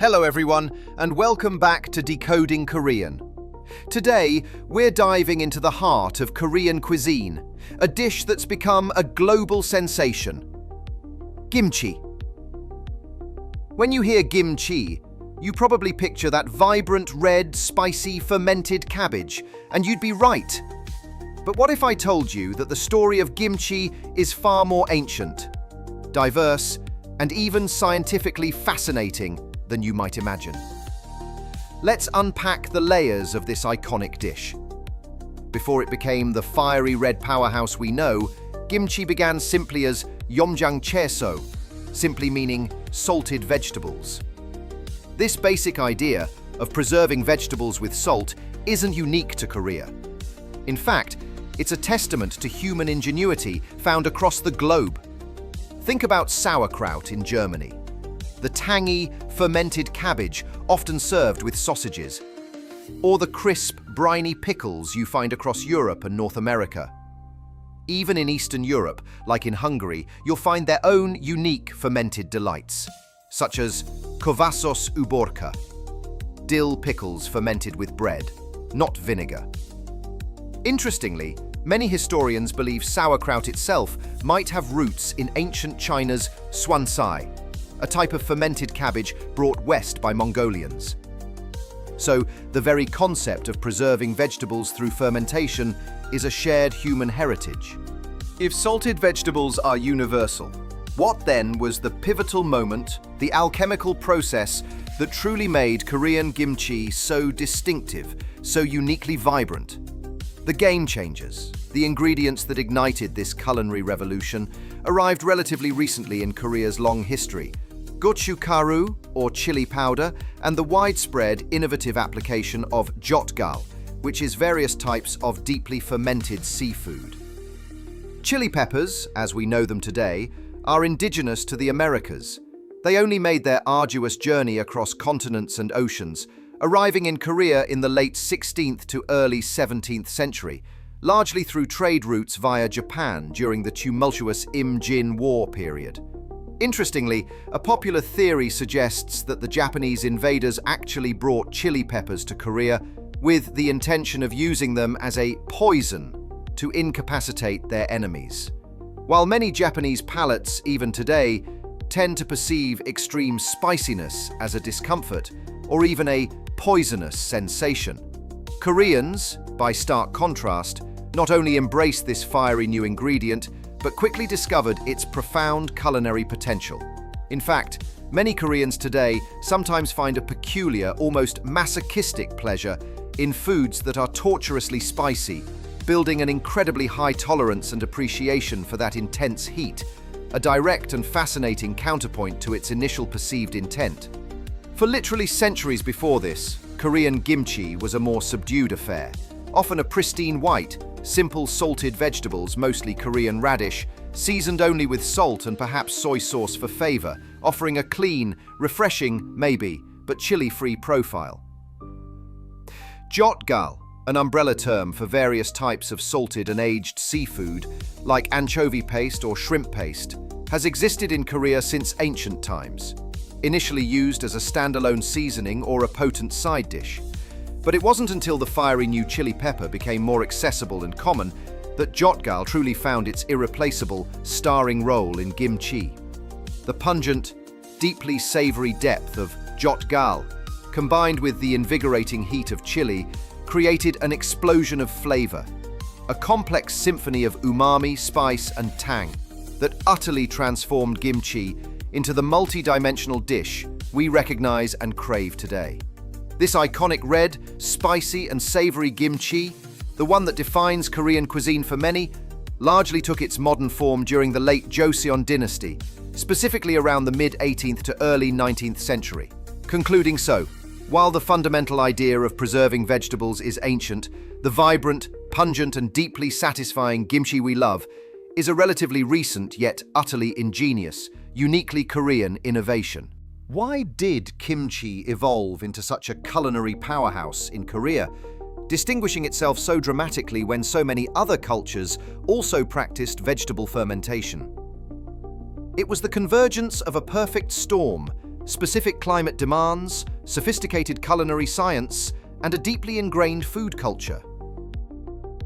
Hello everyone, and welcome back to Decoding Korean. Today, we're diving into the heart of Korean cuisine, a dish that's become a global sensation. Kimchi. When you hear kimchi, you probably picture that vibrant, red, spicy, fermented cabbage, and you'd be right. But what if I told you that the story of kimchi is far more ancient, diverse, and even scientifically fascinating than you might imagine? Let's unpack the layers of this iconic dish. Before it became the fiery red powerhouse we know, kimchi began simply as yeomjang-chaeso, simply meaning salted vegetables. This basic idea of preserving vegetables with salt isn't unique to Korea. In fact, it's a testament to human ingenuity found across the globe. Think about sauerkraut in Germany, the tangy, fermented cabbage often served with sausages, or the crisp, briny pickles you find across Europe and North America. Even in Eastern Europe, like in Hungary, you'll find their own unique fermented delights, such as Kovászos uborka, dill pickles fermented with bread, not vinegar. Interestingly, many historians believe sauerkraut itself might have roots in ancient China's swansai, a type of fermented cabbage brought west by Mongolians. So, the very concept of preserving vegetables through fermentation is a shared human heritage. If salted vegetables are universal, what then was the pivotal moment, the alchemical process that truly made Korean kimchi so distinctive, so uniquely vibrant? The game changers, the ingredients that ignited this culinary revolution, arrived relatively recently in Korea's long history. Gochugaru, or chili powder, and the widespread innovative application of Jeotgal, which is various types of deeply fermented seafood. Chili peppers, as we know them today, are indigenous to the Americas. They only made their arduous journey across continents and oceans, arriving in Korea in the late 16th to early 17th century, largely through trade routes via Japan during the tumultuous Imjin War period. Interestingly, a popular theory suggests that the Japanese invaders actually brought chili peppers to Korea with the intention of using them as a poison to incapacitate their enemies. While many Japanese palates, even today, tend to perceive extreme spiciness as a discomfort or even a poisonous sensation, Koreans, by stark contrast, not only embraced this fiery new ingredient, but quickly discovered its profound culinary potential. In fact, many Koreans today sometimes find a peculiar, almost masochistic pleasure in foods that are torturously spicy, building an incredibly high tolerance and appreciation for that intense heat, a direct and fascinating counterpoint to its initial perceived intent. For literally centuries before this, Korean kimchi was a more subdued affair, often a pristine white, simple salted vegetables, mostly Korean radish, seasoned only with salt and perhaps soy sauce for flavor, offering a clean, refreshing, maybe, but chili-free profile. Jeotgal, an umbrella term for various types of salted and aged seafood, like anchovy paste or shrimp paste, has existed in Korea since ancient times, initially used as a standalone seasoning or a potent side dish. But it wasn't until the fiery new chili pepper became more accessible and common that Jeotgal truly found its irreplaceable, starring role in kimchi. The pungent, deeply savory depth of Jeotgal, combined with the invigorating heat of chili, created an explosion of flavor, a complex symphony of umami, spice, and tang that utterly transformed kimchi into the multi-dimensional dish we recognize and crave today. This iconic red, spicy, and savory kimchi, the one that defines Korean cuisine for many, largely took its modern form during the late Joseon dynasty, specifically around the mid-18th to early 19th century. Concluding so, while the fundamental idea of preserving vegetables is ancient, the vibrant, pungent, and deeply satisfying kimchi we love is a relatively recent yet utterly ingenious, uniquely Korean innovation. Why did kimchi evolve into such a culinary powerhouse in Korea, distinguishing itself so dramatically when so many other cultures also practiced vegetable fermentation? It was the convergence of a perfect storm specific climate demands, sophisticated culinary science, and a deeply ingrained food culture.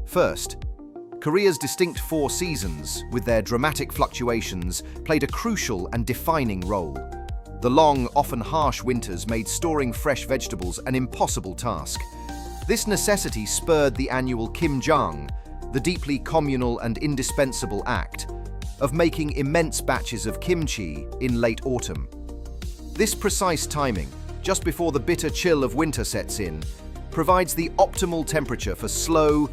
First, Korea's distinct four seasons, with their dramatic fluctuations, played a crucial and defining role. The long, often harsh winters made storing fresh vegetables an impossible task. This necessity spurred the annual Kimjang, the deeply communal and indispensable act of making immense batches of kimchi in late autumn. This precise timing, just before the bitter chill of winter sets in, provides the optimal temperature for slow,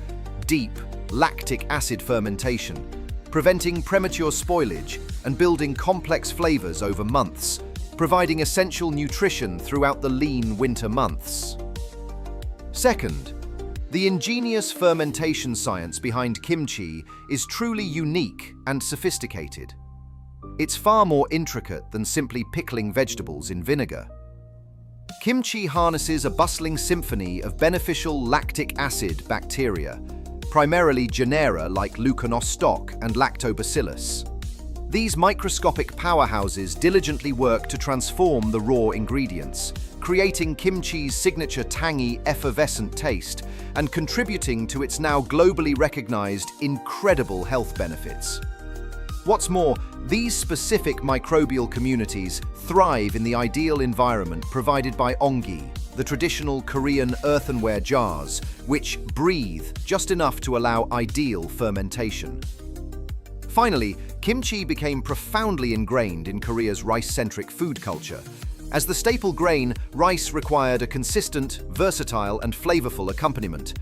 deep, lactic acid fermentation, preventing premature spoilage and building complex flavors over months, providing essential nutrition throughout the lean winter months. Second, the ingenious fermentation science behind kimchi is truly unique and sophisticated. It's far more intricate than simply pickling vegetables in vinegar. Kimchi harnesses a bustling symphony of beneficial lactic acid bacteria, primarily genera like Leuconostoc and Lactobacillus. These microscopic powerhouses diligently work to transform the raw ingredients, creating kimchi's signature tangy, effervescent taste and contributing to its now globally recognized incredible health benefits. What's more, these specific microbial communities thrive in the ideal environment provided by ongi, the traditional Korean earthenware jars, which breathe just enough to allow ideal fermentation. Finally, kimchi became profoundly ingrained in Korea's rice-centric food culture. As the staple grain, rice required a consistent, versatile, and flavorful accompaniment.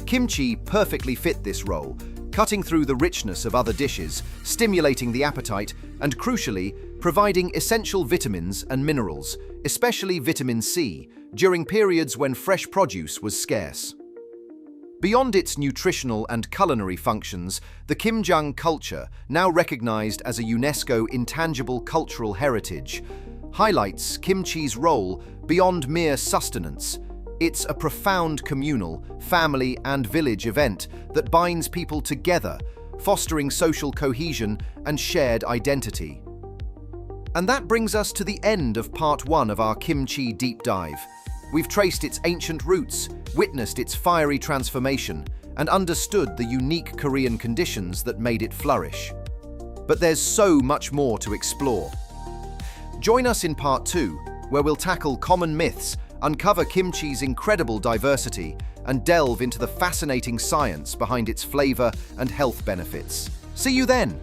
Kimchi perfectly fit this role, cutting through the richness of other dishes, stimulating the appetite, and crucially, providing essential vitamins and minerals, especially vitamin C, during periods when fresh produce was scarce. Beyond its nutritional and culinary functions, the Kimjang culture, now recognized as a UNESCO intangible cultural heritage, highlights kimchi's role beyond mere sustenance. It's a profound communal, family, and village event that binds people together, fostering social cohesion and shared identity. And that brings us to the end of part 1 of our kimchi deep dive. We've traced its ancient roots, witnessed its fiery transformation, and understood the unique Korean conditions that made it flourish. But there's so much more to explore. Join us in part 2, where we'll tackle common myths, uncover kimchi's incredible diversity, and delve into the fascinating science behind its flavor and health benefits. See you then!